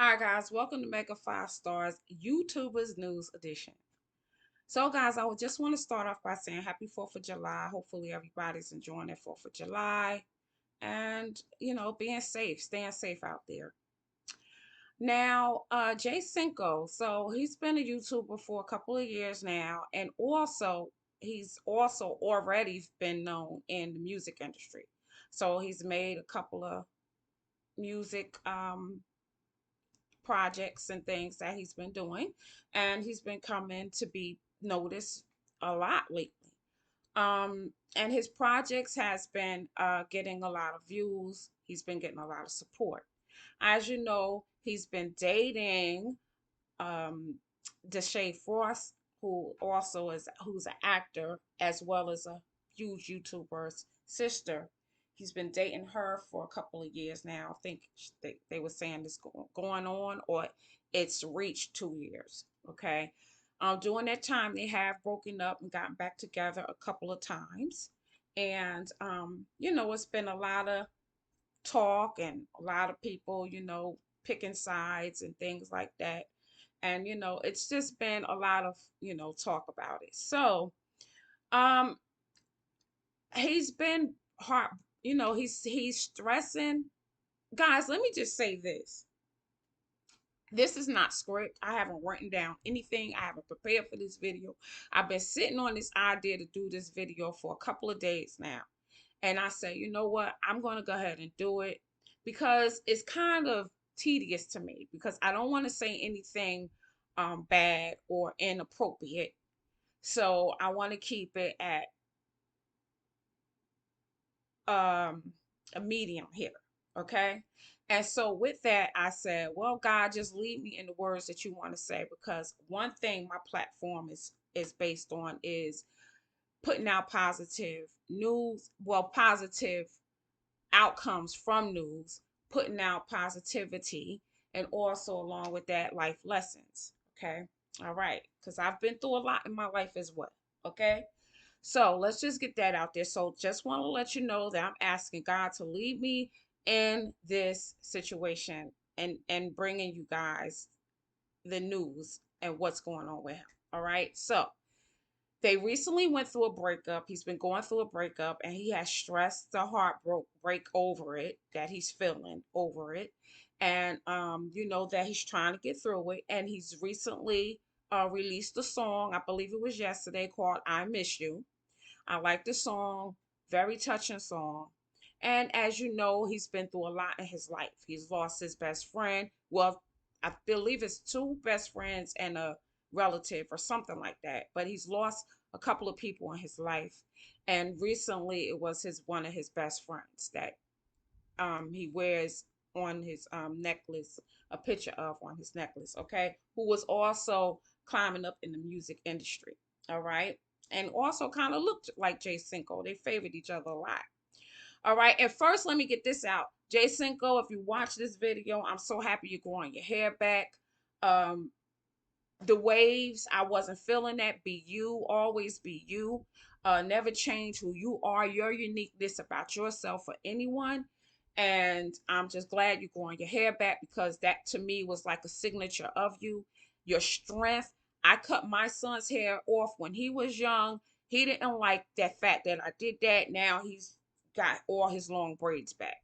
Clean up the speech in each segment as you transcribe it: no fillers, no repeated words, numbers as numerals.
Hi guys, welcome to Mega Five Stars YouTubers News Edition. So guys, I would just want to start off by saying happy 4th of July. Hopefully everybody's enjoying their 4th of July and being safe, staying safe out there. Now, Cinco, so he's been a YouTuber for a couple of years now, and also he's also already been known in the music industry. So he's made a couple of music projects and things that he's been doing, and he's been coming to be noticed a lot lately. And his projects has been getting a lot of views. He's been getting a lot of support. As you know, he's been dating um, Deshae Frost, who's an actor as well as a huge YouTuber's sister. He's been dating her for a couple of years now. I think they were saying this going on, or it's reached 2 years. Okay. During that time, they have broken up and gotten back together a couple of times. And, it's been a lot of talk and a lot of people, picking sides and things like that. And it's just been a lot of talk about it. So um he's been hard, he's stressing. Guys, let me just say this. This is not script. I haven't written down anything. I haven't prepared for this video. I've been sitting on this idea to do this video for a couple of days now. And I said, you know what? I'm going to go ahead and do it because it's kind of tedious to me because I don't want to say anything bad or inappropriate. So I want to keep it at um, a medium here. Okay. And so with that, I said, well, God, just lead me in the words that you want to say, because one thing my platform is based on is putting out positive news, well, positive outcomes from news, putting out positivity, and also along with that, life lessons. Okay. All right. Because I've been through a lot in my life as well. Okay. So let's just get that out there. So just want to let you know that I'm asking God to lead me in this situation and bringing you guys the news and what's going on with him. All right. So they recently went through a breakup. He's been going through a breakup and he has stressed the heartbreak over it, that he's feeling over it. And that he's trying to get through it. And he's recently released a song, I believe it was yesterday, called I Miss You. I like the song, very touching song. And as you know, he's been through a lot in his life. He's lost his best friend. Well, I believe it's two best friends and a relative or something like that. But he's lost a couple of people in his life. And recently it was his one of his best friends that he wears on his necklace, a picture of on his necklace, okay, who was also climbing up in the music industry. All right. And also kind of looked like Cinco. They favored each other a lot. All right. And first, let me get this out. Cinco, if you watch this video, I'm so happy you're growing your hair back. Um, the waves, I wasn't feeling that. Be you, always be you. Never change who you are, your uniqueness about yourself for anyone. And I'm just glad you're growing your hair back, because that to me was like a signature of you, your strength. I cut my son's hair off when he was young. He didn't like that fact that I did that. Now he's got all his long braids back.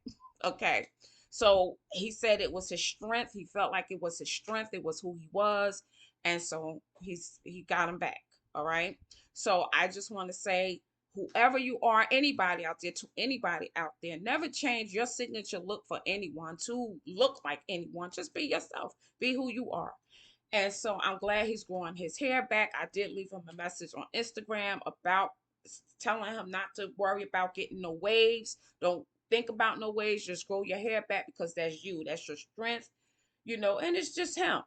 Okay. So he said it was his strength. He felt like it was his strength. It was who he was. And so he got him back. All right. So I just want to say, whoever you are, anybody out there, to anybody out there, never change your signature look for anyone to look like anyone. Just be yourself. Be who you are. And so I'm glad he's growing his hair back. I did leave him a message on Instagram about telling him not to worry about getting no waves. Don't think about no waves. Just grow your hair back, because that's you. That's your strength, and it's just him.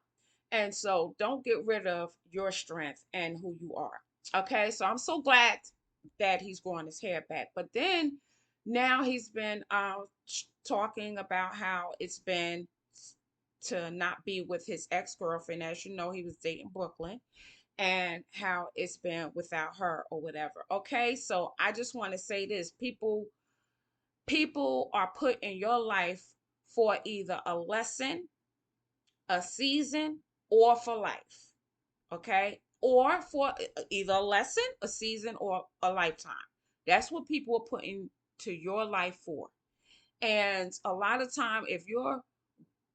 And so don't get rid of your strength and who you are. Okay. So I'm so glad that he's growing his hair back. But then now he's been talking about how it's been to not be with his ex-girlfriend. As you know, he was dating Brooklyn, and how it's been without her or whatever. Okay. So I just want to say this. People are put in your life for either a lesson, a season, or for life. Okay? Or for either a lesson, a season, or a lifetime. That's what people are putting to your life for. And a lot of time, if you're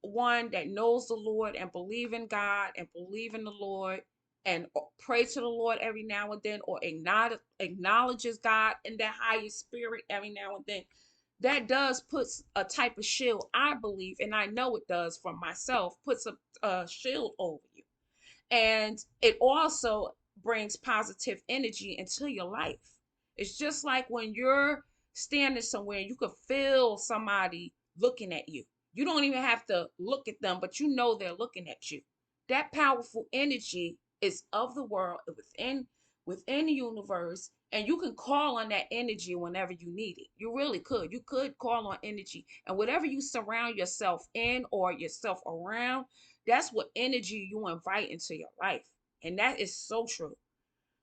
one that knows the Lord and believe in God and believe in the Lord and pray to the Lord every now and then, or acknowledges God in that higher spirit every now and then, that does puts a type of shield, I believe, and I know it does from myself, puts a shield over you. And it also brings positive energy into your life. It's just like when you're standing somewhere, you could feel somebody looking at you. You don't even have to look at them, but you know they're looking at you. That powerful energy is of the world, within the universe, and you can call on that energy whenever you need it. You really could. You could call on energy, and whatever you surround yourself in or yourself around, that's what energy you invite into your life. And that is so true.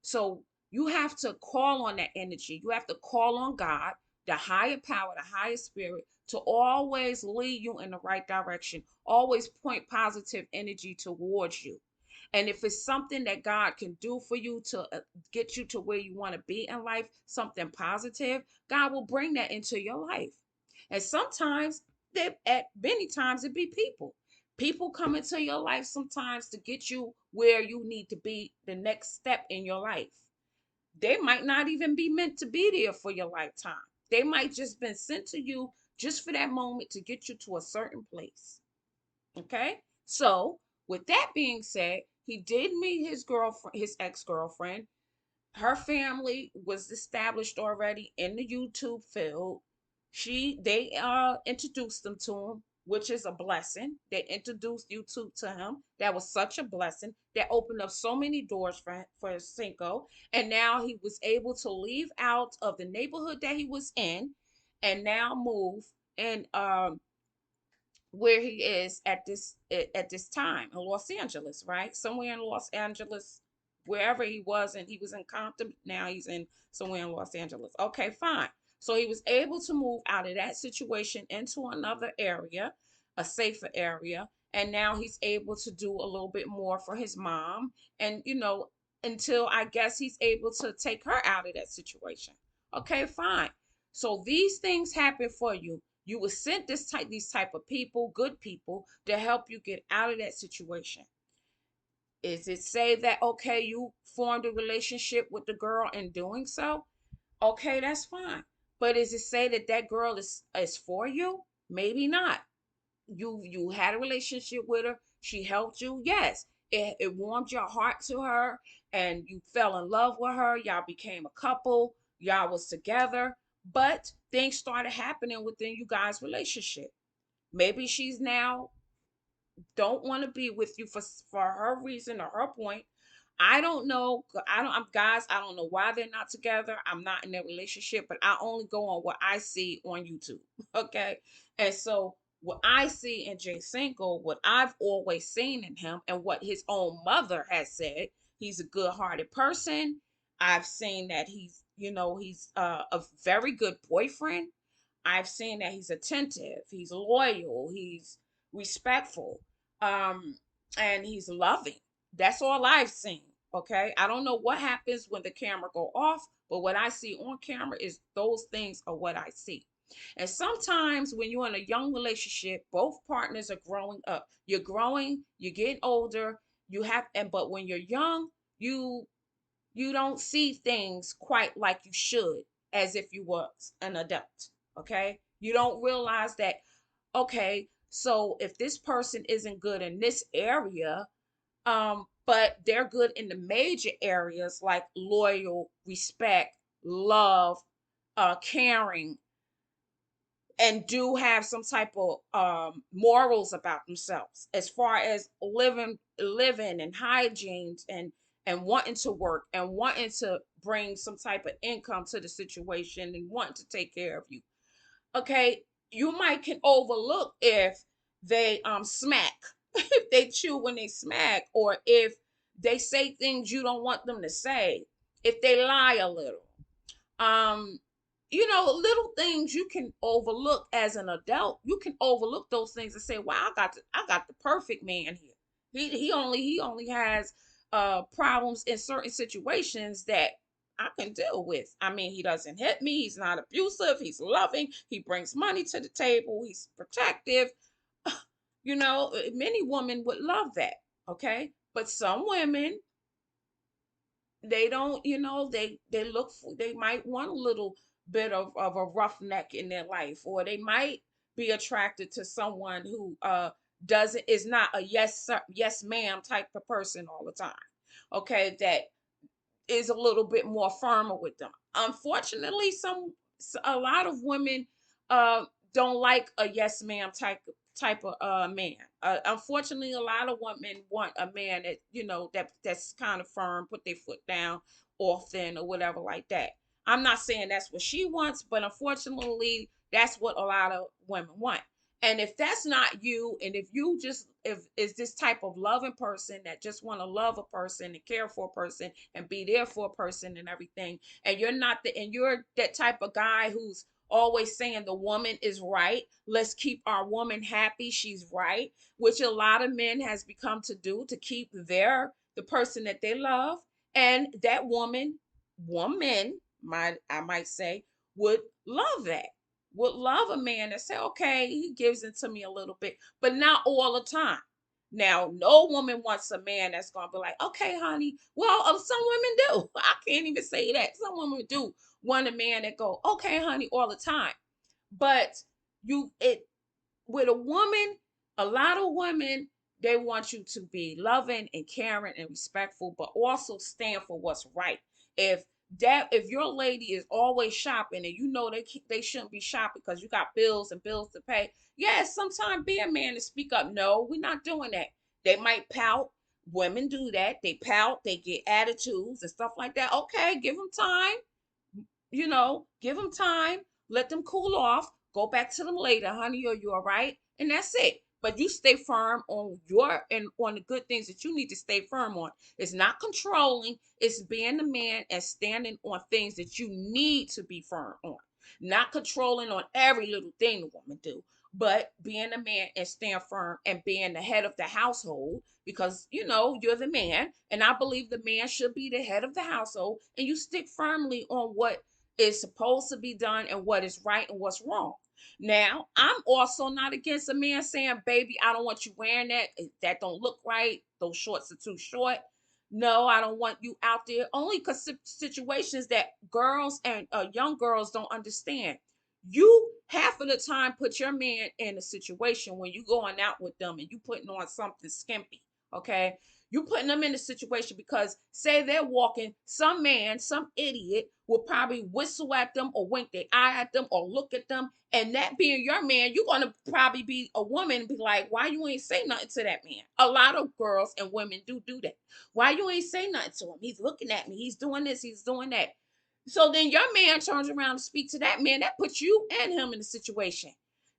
So you have to call on that energy. You have to call on God, the higher power, the higher spirit, to always lead you in the right direction, always point positive energy towards you. And if it's something that God can do for you to get you to where you want to be in life, something positive, God will bring that into your life. And sometimes, at many times, it be people. People come into your life sometimes to get you where you need to be, the next step in your life. They might not even be meant to be there for your lifetime. They might just been sent to you just for that moment to get you to a certain place. Okay? So, with that being said, he did meet his girlfriend, his ex-girlfriend. Her family was established already in the YouTube field. They introduced them to him, which is a blessing. They introduced YouTube to him. That was such a blessing. That opened up so many doors for Cinco. And now he was able to leave out of the neighborhood that he was in and now move and where he is at this time in Los Angeles, right? Somewhere in Los Angeles, wherever he was, and he was in Compton. Now he's in somewhere in Los Angeles. Okay, fine. So he was able to move out of that situation into another area, a safer area, and now he's able to do a little bit more for his mom, and until I guess he's able to take her out of that situation. Okay, fine. So these things happen for you. You were sent these type of people, good people, to help you get out of that situation. Is it say that okay, you formed a relationship with the girl in doing so? Okay, that's fine. But is it say that that girl is for you? Maybe not. You had a relationship with her. She helped you. Yes, it warmed your heart to her, and you fell in love with her. Y'all became a couple. Y'all was together, but things started happening within you guys' relationship. Maybe she's now don't want to be with you for her reason or her point. I don't know. I'm guys. I don't know why they're not together. I'm not in their relationship, but I only go on what I see on YouTube. Okay, and so what I see in Jay Cinco, what I've always seen in him, and what his own mother has said, he's a good-hearted person. I've seen that he's a very good boyfriend. I've seen that he's attentive, he's loyal, he's respectful, um, and he's loving. That's all I've seen. Okay. I don't know what happens when the camera go off, but what I see on camera is those things are what I see. And sometimes when you're in a young relationship, both partners are growing up. You're growing, you're getting older, but when you're young, you you don't see things quite like you should as if you was an adult. Okay, you don't realize that, okay, so if this person isn't good in this area, but they're good in the major areas like loyal, respect, love, caring, and do have some type of morals about themselves as far as living and hygiene and wanting to work and wanting to bring some type of income to the situation and wanting to take care of you. Okay, you might can overlook if they smack, if they chew when they smack, or if they say things you don't want them to say, if they lie a little. Um little things you can overlook as an adult. You can overlook those things and say, "Wow, I got the perfect man here. He only has problems in certain situations that I can deal with. I mean, he doesn't hit me. He's not abusive. He's loving. He brings money to the table. He's protective. Many women would love that. Okay, but some women, they don't, they might want a little bit of a roughneck in their life, or they might be attracted to someone who doesn't is not a yes sir, yes ma'am type of person all the time. Okay, that is a little bit more firmer with them. Unfortunately, a lot of women uh don't like a yes ma'am type of man. Unfortunately, a lot of women want a man that that's kind of firm, put their foot down often or whatever like that. I'm not saying that's what she wants, but unfortunately, that's what a lot of women want. And if that's not you, and if you just if is this type of loving person that just want to love a person and care for a person and be there for a person and everything, and you're that type of guy who's always saying the woman is right, let's keep our woman happy, she's right, which a lot of men has become to do to keep the person that they love. And that woman, I might say, would love that, would love a man that say, okay, he gives it to me a little bit, but not all the time. Now, no woman wants a man that's gonna be like, okay, honey. Well, some women do. I can't even say that. Some women do want a man that go, okay, honey, all the time. But you it with a woman, a lot of women, they want you to be loving and caring and respectful, but also stand for what's right. If if your lady is always shopping and they shouldn't be shopping because you got bills and bills to pay, yes, sometimes be a man to speak up. No, we're not doing that. They might pout. Women do that. They pout. They get attitudes and stuff like that. Okay, give them time, give them time, let them cool off, go back to them later, honey, are you all right? And that's it. But you stay firm on on the good things that you need to stay firm on. It's not controlling, it's being the man and standing on things that you need to be firm on. Not controlling on every little thing the woman do, but being a man and stand firm and being the head of the household, because you're the man, and I believe the man should be the head of the household, and you stick firmly on what is supposed to be done and what is right and what's wrong. Now, I'm also not against a man saying, "Baby, I don't want you wearing that. That don't look right. Those shorts are too short. No, I don't want you out there." Only because situations that girls and young girls don't understand. You half of the time put your man in a situation when you going out with them and you putting on something skimpy. Okay, you putting them in a situation because say they're walking, some man, some idiot will probably whistle at them or wink their eye at them or look at them. And that being your man, you're gonna probably be a woman and be like, why you ain't say nothing to that man? A lot of girls and women do that. Why you ain't say nothing to him? He's looking at me, he's doing this, he's doing that. So then your man turns around to speak to that man. That puts you and him in a situation.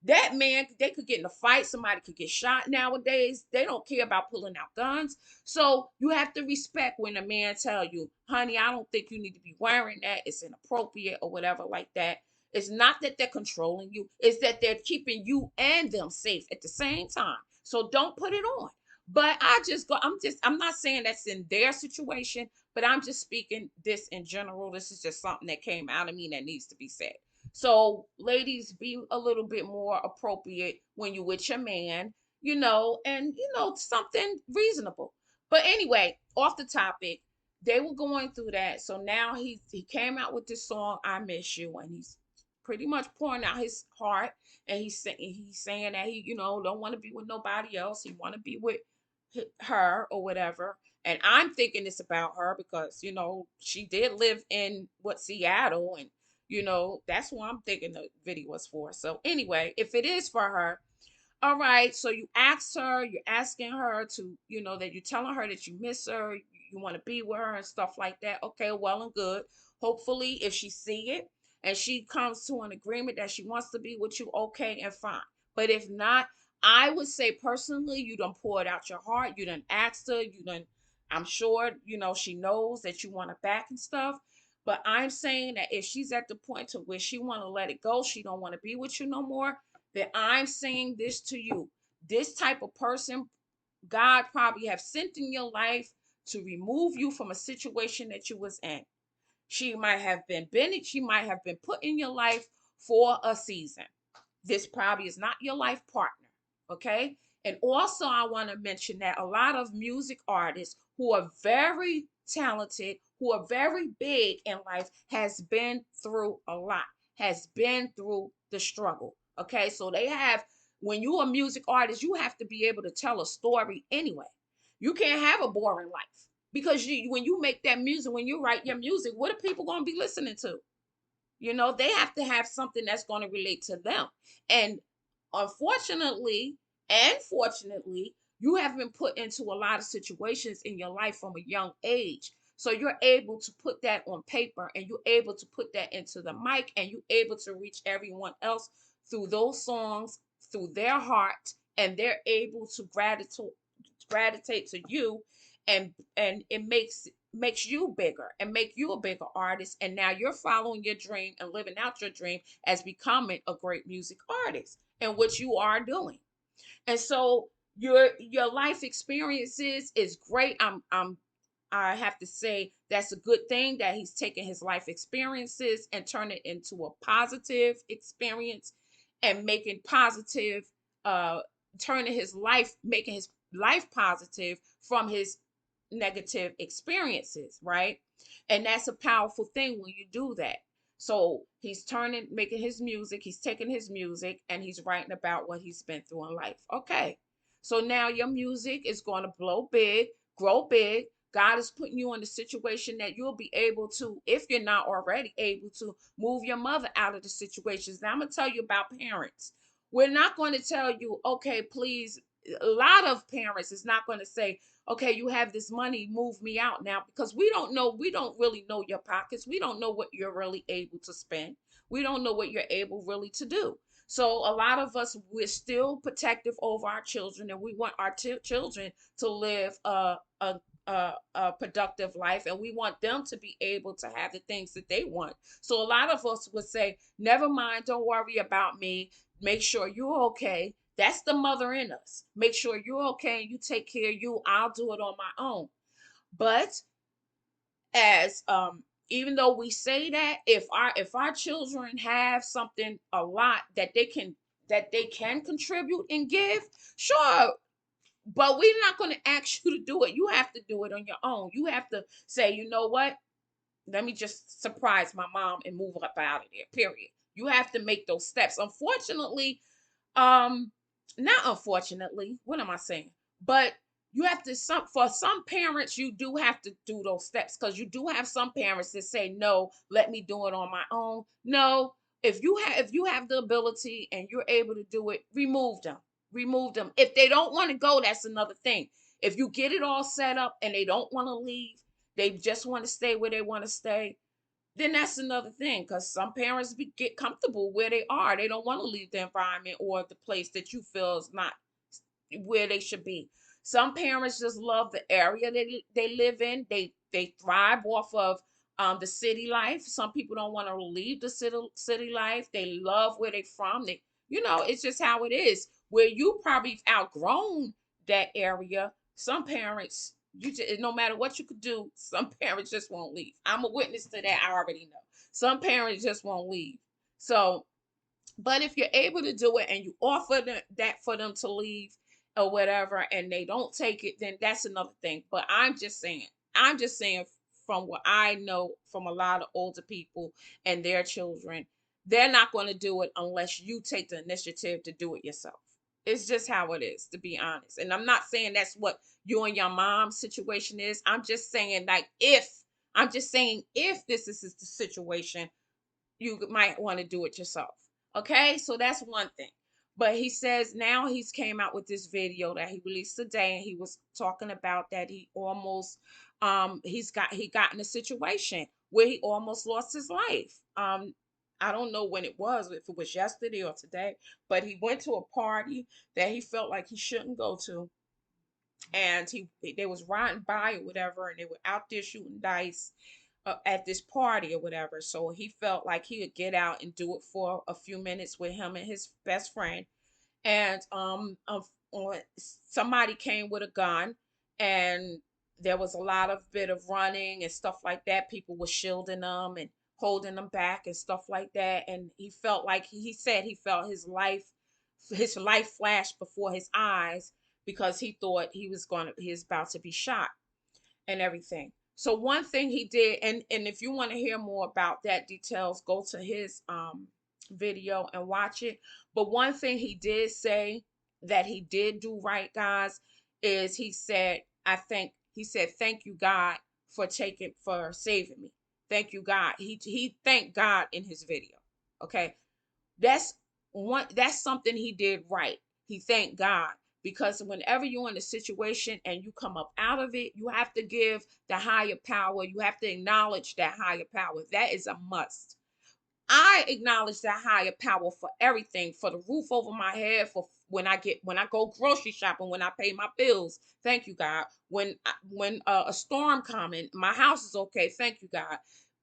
That man, they could get in a fight. Somebody could get shot nowadays. They don't care about pulling out guns. So you have to respect when a man tell you, honey, I don't think you need to be wearing that. It's inappropriate or whatever like that. It's not that they're controlling you. It's that they're keeping you and them safe at the same time. So don't put it on. But I'm not saying that's in their situation, but I'm just speaking this in general. This is just something that came out of me that needs to be said. So, ladies, be a little bit more appropriate when you with your man, and something reasonable. But anyway, off the topic, they were going through that. So now he came out with this song, "I Miss You," and he's pretty much pouring out his heart, and he's saying that he, don't want to be with nobody else. He want to be with her or whatever. And I'm thinking it's about her because she did live in Seattle, and that's what I'm thinking the video was for. So anyway, if it is for her, all right. So you're asking her to, that you're telling her that you miss her, you want to be with her and stuff like that. Okay, well and good. Hopefully, if she see it and she comes to an agreement that she wants to be with you, okay and fine. But if not, I would say personally, you done poured out your heart. You done asked her. I'm sure, she knows that you want her back and stuff. But I'm saying that if she's at the point to where she want to let it go, she don't want to be with you no more, then I'm saying this to you. This type of person, God probably have sent in your life to remove you from a situation that you was in. She might have been put in your life for a season. This probably is not your life partner. Okay. And also, I want to mention that a lot of music artists who are very talented, who are very big in life, has been through a lot, has been through the struggle. Okay. So they have, when you're a music artist, you have to be able to tell a story anyway. You can't have a boring life because when you make that music, when you write your music, what are people going to be listening to? They have to have something that's going to relate to them. And unfortunately, and fortunately, you have been put into a lot of situations in your life from a young age. So you're able to put that on paper, and you're able to put that into the mic, and you're able to reach everyone else through those songs, through their heart, and they're able to gravitate to you, and it makes you bigger and make you a bigger artist, and now you're following your dream and living out your dream as becoming a great music artist, and what you are doing. And so your life experiences is great. I have to say that's a good thing that he's taking his life experiences and turn it into a positive experience, and making positive uh turning his life making his life positive from his negative experiences, right? And that's a powerful thing when you do that. So he's making his music, he's taking his music and he's writing about what he's been through in life. Okay. So now your music is going to blow big, grow big. God is putting you in a situation that you'll be able to, if you're not already able to, move your mother out of the situations. Now I'm going to tell you about parents. We're not going to tell you, okay, please. A lot of parents is not going to say, okay, you have this money, move me out now, because we don't really know your pockets. We don't know what you're really able to spend. We don't know what you're able really to do. So a lot of us, we're still protective over our children, and we want our children to live a productive life, and we want them to be able to have the things that they want. So a lot of us would say, never mind, don't worry about me. Make sure you're okay. That's the mother in us. Make sure you're okay and you take care of you. I'll do it on my own. But as even though we say that, if our children have something a lot that they can contribute and give, sure. But we're not going to ask you to do it. You have to do it on your own. You have to say, you know what? Let me just surprise my mom and move up out of there. Period. You have to make those steps. Unfortunately, um, not unfortunately, what am I saying? But you have to for some parents, you do have to do those steps, because you do have some parents that say, no, let me do it on my own. No, if you have the ability and you're able to do it, remove them. Remove them. If they don't want to go, that's another thing. If you get it all set up and they don't want to leave, they just want to stay where they want to stay, then that's another thing, because some parents get comfortable where they are. They don't want to leave the environment or the place that you feel is not where they should be. Some parents just love the area they live in. They thrive off of the city life. Some people don't want to leave the city life. They love where they're from. It's just how it is. Where you probably outgrown that area, some parents, no matter what you could do, some parents just won't leave. I'm a witness to that. I already know. Some parents just won't leave. So, but if you're able to do it and you offer that for them to leave or whatever, and they don't take it, then that's another thing. But I'm just saying from what I know from a lot of older people and their children, they're not going to do it unless you take the initiative to do it yourself. It's just how it is, to be honest. And I'm not saying that's what you and your mom's situation is. I'm just saying if this is the situation, you might want to do it yourself. Okay, so that's one thing. But he says now he's came out with this video that he released today, and he was talking about that he got in a situation where he almost lost his life. I don't know when it was, if it was yesterday or today, but he went to a party that he felt like he shouldn't go to, and they was riding by or whatever, and they were out there shooting dice, at this party or whatever. So he felt like he would get out and do it for a few minutes with him and his best friend. And somebody came with a gun, and there was a lot of bit of running and stuff like that. People were shielding them and holding them back and stuff like that. And he felt like he said he felt his life flashed before his eyes because he thought he was about to be shot and everything. So one thing he did, and if you want to hear more about that details, go to his video and watch it. But one thing he did say that he did do right, guys, is he said thank you God for saving me. Thank you God. He thanked God in his video. Okay? That's that's something he did right. He thanked God, because whenever you're in a situation and you come up out of it, you have to give the higher power, you have to acknowledge that higher power. That is a must. I acknowledge that higher power for everything, for the roof over my head, for when I go grocery shopping, when I pay my bills. Thank you, God. When a storm coming, my house is okay. Thank you, God.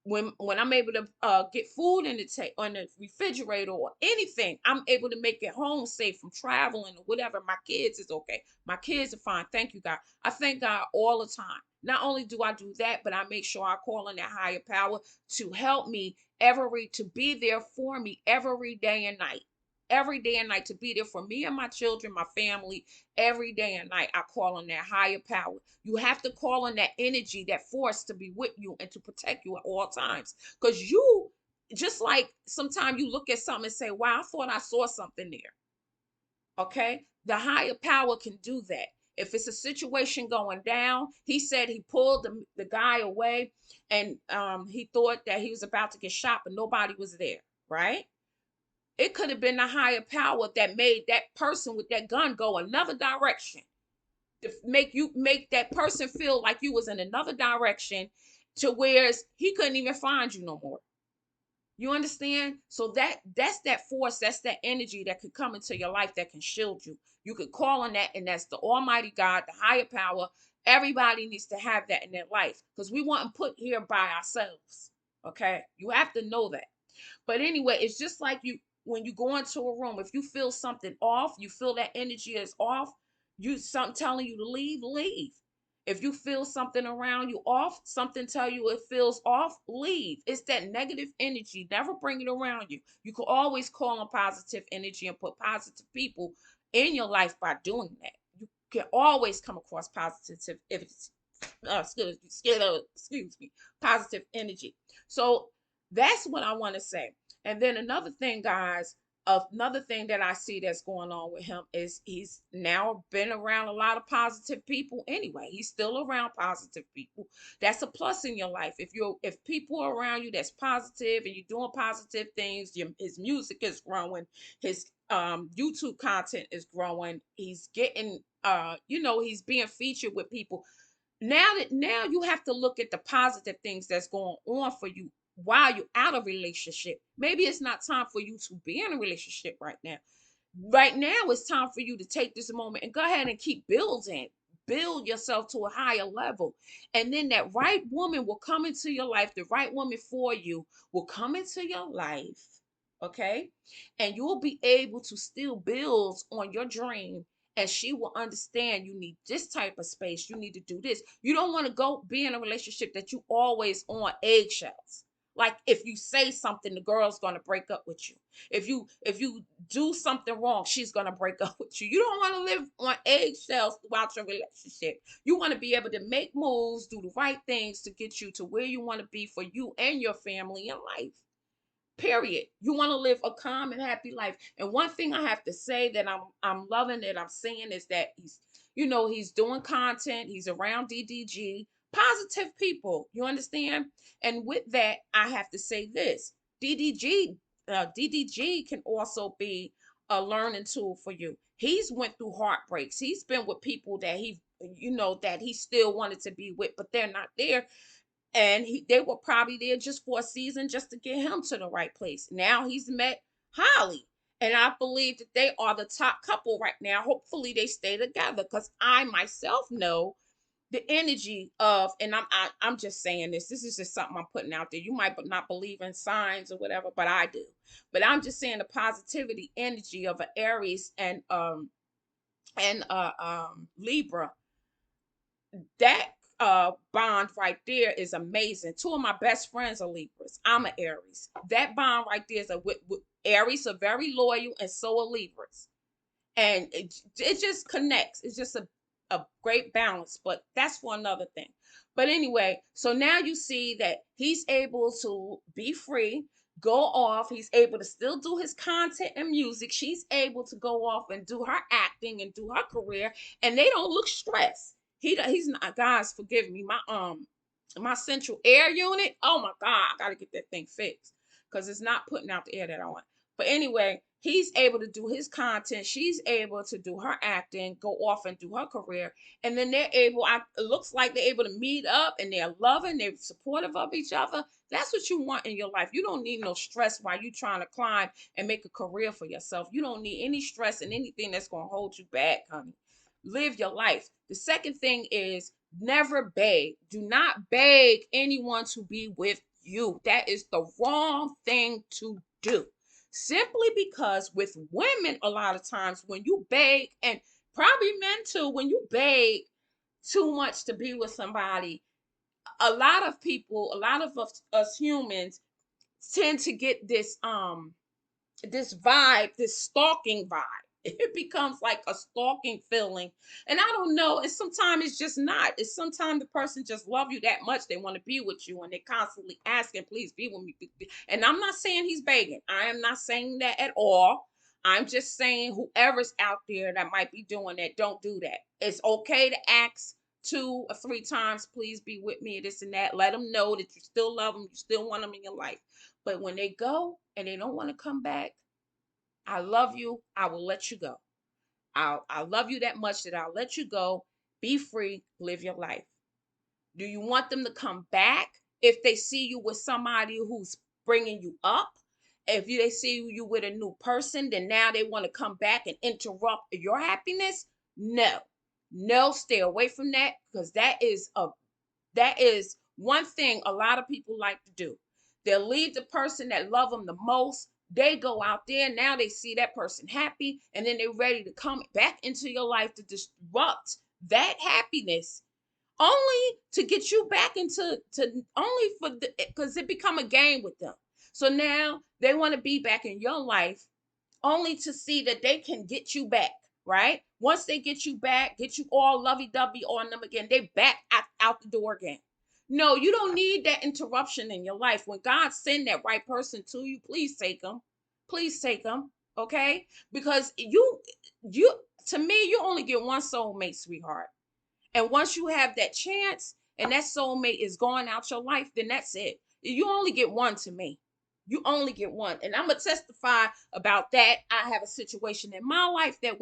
When I'm able to get food in on the refrigerator or anything, I'm able to make it home safe from traveling or whatever. My kids is okay. My kids are fine. Thank you, God. I thank God all the time. Not only do I do that, but I make sure I call on that higher power to help me to be there for me every day and night. Every day and night, to be there for me and my children, my family, every day and night. I call on that higher power. You have to call on that energy, that force to be with you and to protect you at all times. Because you, just like sometimes you look at something and say, wow, I thought I saw something there. Okay? The higher power can do that. If it's a situation going down, he said he pulled the guy away, and he thought that he was about to get shot, but nobody was there, right? It could have been the higher power that made that person with that gun go another direction to make that person feel like you was in another direction, to where he couldn't even find you no more. You understand? So that's that force, that's that energy that could come into your life that can shield you. You could call on that, and that's the Almighty God, the higher power. Everybody needs to have that in their life, because we weren't put here by ourselves. Okay? You have to know that. But anyway, it's just like when you go into a room, if you feel something off, you feel that energy is off, something telling you to leave, leave. If you feel something around you off, something tell you it feels off, leave. It's that negative energy. Never bring it around you. You can always call on positive energy and put positive people in your life by doing that. You can always come across positive, excuse me, positive energy. So that's what I want to say. And then another thing, guys, another thing that I see that's going on with him is he's now been around a lot of positive people anyway. He's still around positive people. That's a plus in your life. If people are around you that's positive and you're doing positive things, his music is growing, his YouTube content is growing, he's getting he's being featured with people. Now you have to look at the positive things that's going on for you while you're out of relationship. Maybe it's not time for you to be in a relationship right now. Right now, it's time for you to take this moment and go ahead and keep building. Build yourself to a higher level. And then that right woman will come into your life. The right woman for you will come into your life. Okay? And you will be able to still build on your dream. And she will understand you need this type of space. You need to do this. You don't want to go be in a relationship that you always on eggshells. Like if you say something, the girl's gonna break up with you. If you do something wrong, she's gonna break up with you. You don't want to live on eggshells throughout your relationship. You want to be able to make moves, do the right things to get you to where you want to be for you and your family and life. Period. You want to live a calm and happy life. And one thing I have to say that I'm loving, that I'm seeing, is that he's doing content. He's around DDG, positive people. You understand? And with that, I have to say this: DDG, DDG can also be a learning tool for you. He's went through heartbreaks. He's been with people that he still wanted to be with, but they're not there, and they were probably there just for a season, just to get him to the right place. Now he's met Holly, and I believe that they are the top couple right now. Hopefully they stay together, because I myself know the energy of, and I'm just saying this. This is just something I'm putting out there. You might not believe in signs or whatever, but I do. But I'm just saying the positivity energy of an Aries and Libra, that bond right there is amazing. Two of my best friends are Libras. I'm an Aries. That bond right there is with Aries are very loyal, and so are Libras, and it just connects. It's just a great balance, but that's for another thing. But anyway, so now you see that he's able to be free, go off. He's able to still do his content and music. She's able to go off and do her acting and do her career, and they don't look stressed. He's not, guys, forgive me, my central air unit, oh my god, I gotta get that thing fixed because it's not putting out the air that I want. But anyway, he's able to do his content. She's able to do her acting, go off and do her career. And then they're able, it looks like they're able to meet up and they're loving, they're supportive of each other. That's what you want in your life. You don't need no stress while you're trying to climb and make a career for yourself. You don't need any stress and anything that's going to hold you back, honey. Live your life. The second thing is never beg. Do not beg anyone to be with you. That is the wrong thing to do. Simply because with women, a lot of times when you beg, and probably men too, when you beg too much to be with somebody, a lot of people, a lot of us humans tend to get this vibe, this stalking vibe. It becomes like a stalking feeling. And I don't know. And sometimes it's just not. It's sometimes the person just love you that much. They want to be with you and they constantly asking, please be with me. And I'm not saying he's begging. I am not saying that at all. I'm just saying whoever's out there that might be doing that, don't do that. It's okay to ask 2 or 3 times, please be with me, this and that. Let them know that you still love them, you still want them in your life. But when they go and they don't want to come back, I love you. I will let you go. I love you that much that I'll let you go. Be free. Live your life. Do you want them to come back if they see you with somebody who's bringing you up? If they see you with a new person, then now they want to come back and interrupt your happiness? No. No, stay away from that because that is one thing a lot of people like to do. They'll leave the person that love them the most. They go out there, now they see that person happy, and then they're ready to come back into your life to disrupt that happiness, only to get you back into to only for the because it become a game with them. So now they want to be back in your life only to see that they can get you back, right? Once they get you back, get you all lovey-dovey on them again, they back out the door again. No, you don't need that interruption in your life. When God send that right person to you, please take them. Please take them, okay? Because you to me, you only get one soulmate, sweetheart. And once you have that chance and that soulmate is going out your life, then that's it. You only get one to me. You only get one. And I'm gonna testify about that. I have a situation in my life that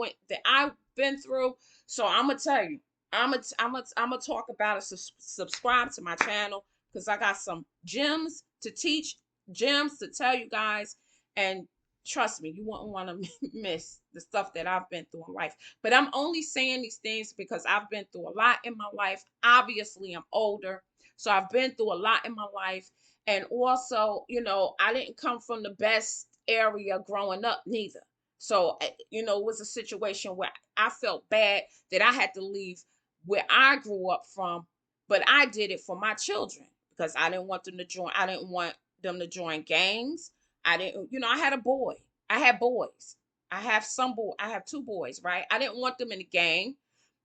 I've been through. So I'm gonna tell you. I'm gonna talk about it. Subscribe to my channel because I got some gems to teach, gems to tell you guys. And trust me, you won't want to miss the stuff that I've been through in life. But I'm only saying these things because I've been through a lot in my life. Obviously, I'm older, so I've been through a lot in my life. And also, I didn't come from the best area growing up neither. So, it was a situation where I felt bad that I had to leave where I grew up from, but I did it for my children because I didn't want them to join. I didn't want them to join gangs. I didn't, I had a boy. I had boys. I have 2 boys, right? I didn't want them in the gang.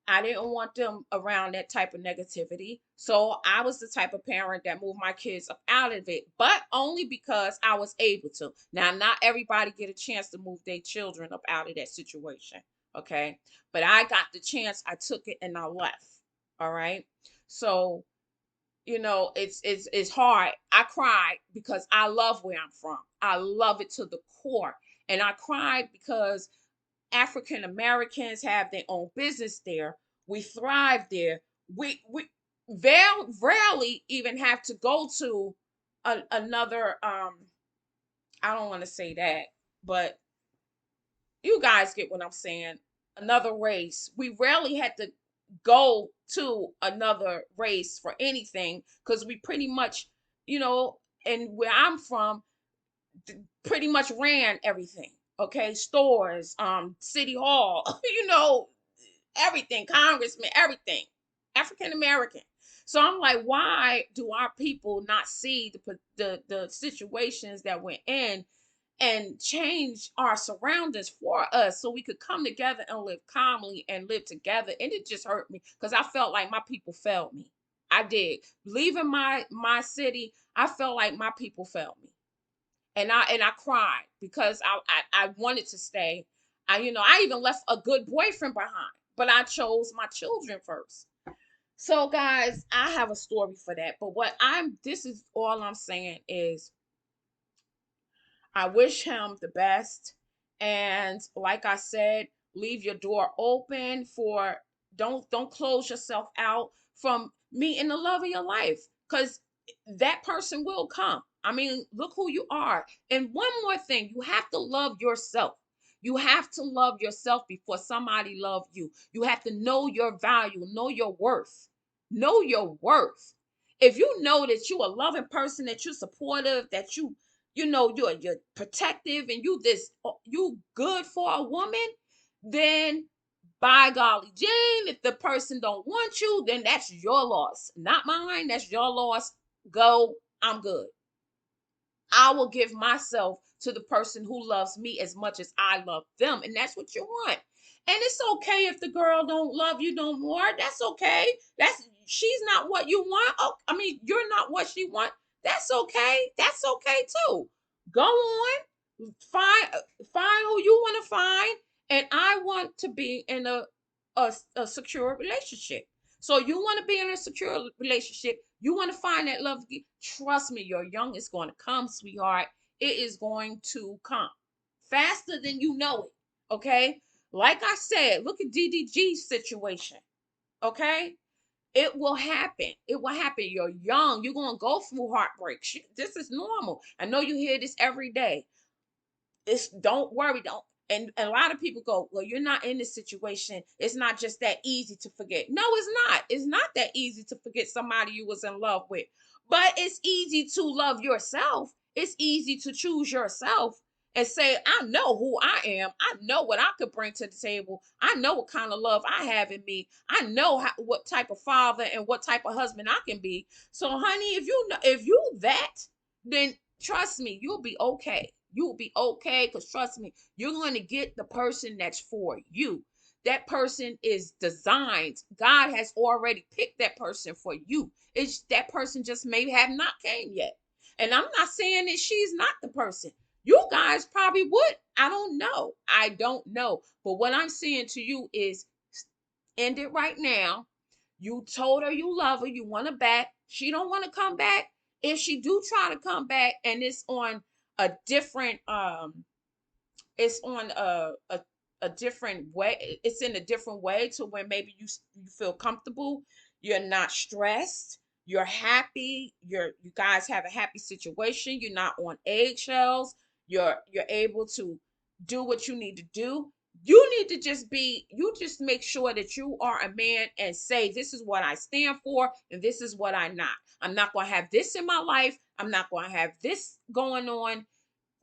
I didn't want them around that type of negativity. So I was the type of parent that moved my kids up out of it, but only because I was able to. Now, not everybody get a chance to move their children up out of that situation. Okay. But I got the chance, I took it and I left. All right. So, it's hard. I cried because I love where I'm from. I love it to the core. And I cried because African Americans have their own business there. We thrive there. We rarely even have to go to another I don't want to say that, but you guys get what I'm saying. Another race. We rarely had to go to another race for anything, because we pretty much, you know, and where I'm from, pretty much ran everything. Okay, stores, city hall, you know, everything, congressman, everything, African American. So I'm like, why do our people not see the situations that we're in and change our surroundings for us so we could come together and live calmly and live together? And it just hurt me because I felt like my people failed me. I did. Leaving my city, I felt like my people failed me. And I cried because I wanted to stay. I even left a good boyfriend behind, but I chose my children first. So guys, I have a story for that. But this is all I'm saying is I wish him the best. And like I said, leave your door open for, don't close yourself out from meeting the love of your life, cuz that person will come. I mean, look who you are. And one more thing, you have to love yourself. You have to love yourself before somebody love you. You have to know your value, know your worth. Know your worth. If you know that you a loving person, that you're supportive, that you're protective, and you good for a woman, then by golly Jane, if the person don't want you, then that's your loss, not mine. That's your loss. Go. I'm good. I will give myself to the person who loves me as much as I love them. And that's what you want. And it's okay if the girl don't love you no more. That's okay. She's not what you want. Oh, I mean, you're not what she want. That's okay. That's okay too. Go on. Find find who you want to find. And I want to be in a secure relationship. So you want to be in a secure relationship. You want to find that love. Trust me, your young is going to come, sweetheart. It is going to come faster than you know it. Okay. Like I said, look at DDG's situation. Okay. It will happen. It will happen. You're young. You're going to go through heartbreak. This is normal. I know you hear this every day. Don't worry, don't. And a lot of people go, well, you're not in this situation, it's not just that easy to forget. No, it's not that easy to forget somebody you was in love with, but it's easy to love yourself. It's easy to choose yourself and say, I know who I am. I know what I could bring to the table. I know what kind of love I have in me. I know what type of father and what type of husband I can be. So honey, if you that, then trust me, you'll be okay. You'll be okay, because trust me, you're going to get the person that's for you. That person is designed. God has already picked that person for you. It's that person just may have not came yet. And I'm not saying that she's not the person. You guys probably would. I don't know. I don't know. But what I'm saying to you is end it right now. You told her you love her, you want her back. She don't want to come back. If she do try to come back and it's on a different it's on a different way, it's in a different way to where maybe you feel comfortable, you're not stressed, you're happy, you guys have a happy situation, you're not on eggshells, you're able to do what you need to do. You need to just make sure that you are a man and say, this is what I stand for and this is what I'm not going to have this in my life. I'm not going to have this going on.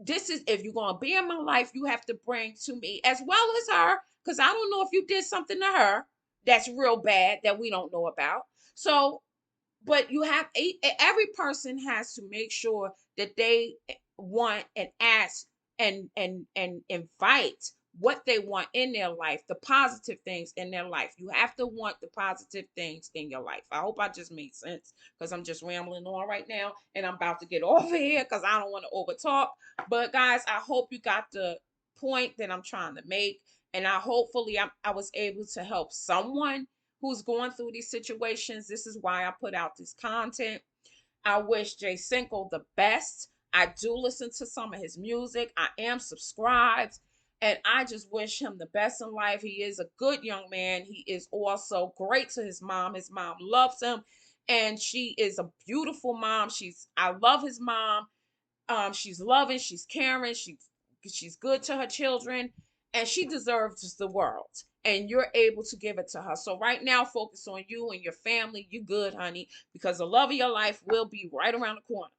This is, if you're going to be in my life, you have to bring to me as well as her, because I don't know if you did something to her that's real bad that we don't know about. So but every person has to make sure that they want and ask and invite what they want in their life, the positive things in their life. You have to want the positive things in your life. I hope I just made sense, because I'm just rambling on right now and I'm about to get over here because I don't want to over talk. But guys, I hope you got the point that I'm trying to make, and I was able to help someone who's going through these situations. This is why I put out this content. I wish Cinco the best. I do listen to some of his music. I am subscribed. And I just wish him the best in life. He is a good young man. He is also great to his mom. His mom loves him. And she is a beautiful mom. I love his mom. She's loving, she's caring, she's good to her children. and she deserves the world. And you're able to give it to her. So right now, focus on you and your family. You good, honey, because the love of your life will be right around the corner.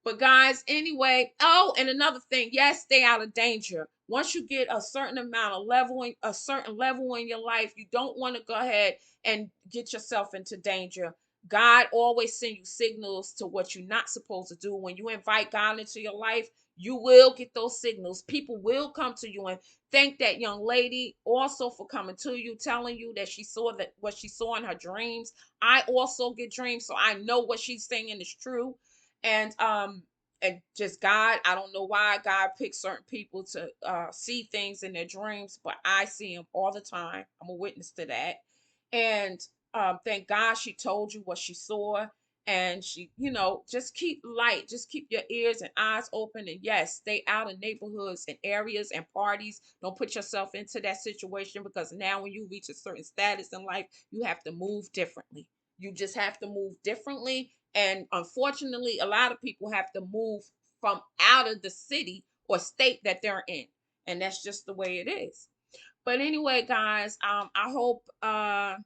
But guys, anyway, oh, and another thing, yes, stay out of danger. Once you get a certain amount of level in a certain level in your life, you don't want to go ahead and get yourself into danger. God always send you signals to what you're not supposed to do. When you invite God into your life, you will get those signals. People will come to you and thank that young lady also for coming to you, telling you that she saw that what she saw in her dreams. I also get dreams, so I know what she's saying is true. And just God, I don't know why God picks certain people to see things in their dreams, but I see them all the time. I'm a witness to that. And thank God she told you what she saw. And she, just keep light, just keep your ears and eyes open. And yes, stay out of neighborhoods and areas and parties. Don't put yourself into that situation, because now when you reach a certain status in life, you have to move differently. You just have to move differently. And unfortunately, a lot of people have to move from out of the city or state that they're in. And that's just the way it is. But anyway, guys, I hope I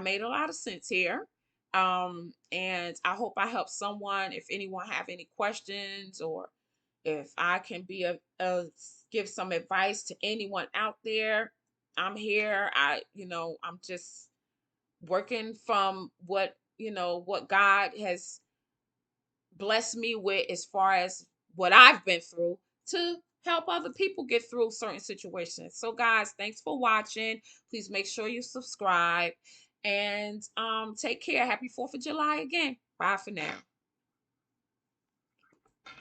made a lot of sense here. And I hope I helped someone. If anyone have any questions, or if I can be a give some advice to anyone out there, I'm here. I'm just working from what God has blessed me with, as far as what I've been through, to help other people get through certain situations. So guys, thanks for watching. Please make sure you subscribe, and take care. Happy 4th of July again. Bye for now.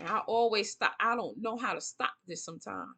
And I always stop. I don't know how to stop this sometimes.